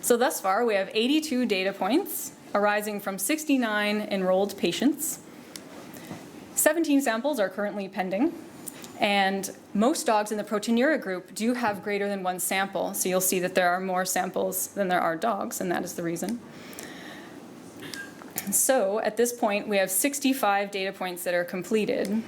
So thus far, we have 82 data points arising from 69 enrolled patients. 17 samples are currently pending, and most dogs in the proteinuria group do have greater than one sample, so you'll see that there are more samples than there are dogs, and that is the reason. So at this point, we have 65 data points that are completed.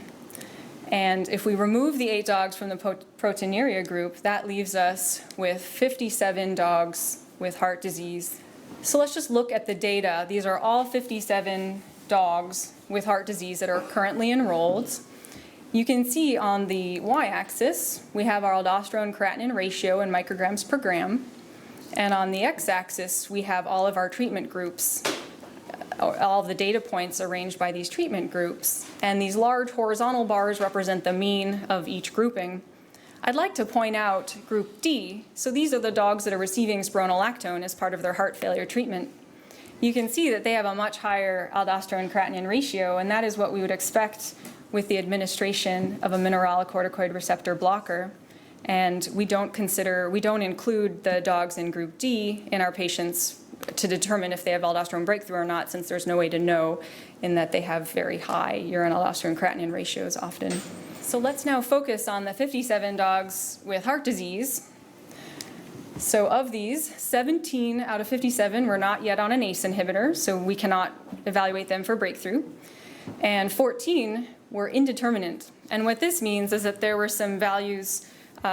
And if we remove the 8 dogs from the proteinuria group, that leaves us with 57 dogs with heart disease. So let's just look at the data. These are all 57 dogs with heart disease that are currently enrolled. You can see on the y-axis, we have our aldosterone creatinine ratio in micrograms per gram. And on the x-axis, we have all of our treatment groups, all of the data points arranged by these treatment groups. And these large horizontal bars represent the mean of each grouping. I'd like to point out group D. So these are the dogs that are receiving spironolactone as part of their heart failure treatment. You can see that they have a much higher aldosterone creatinine ratio, and that is what we would expect with the administration of a mineralocorticoid receptor blocker. And we don't include the dogs in group D in our patients to determine if they have aldosterone breakthrough or not, since there's no way to know in that they have very high urine aldosterone creatinine ratios often. So let's now focus on the 57 dogs with heart disease. So of these, 17 out of 57 were not yet on an ACE inhibitor, so we cannot evaluate them for breakthrough. And 14 were indeterminate. And what this means is that there were some values,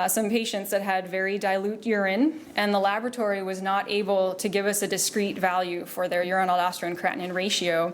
some patients that had very dilute urine, and the laboratory was not able to give us a discrete value for their urine aldosterone creatinine ratio.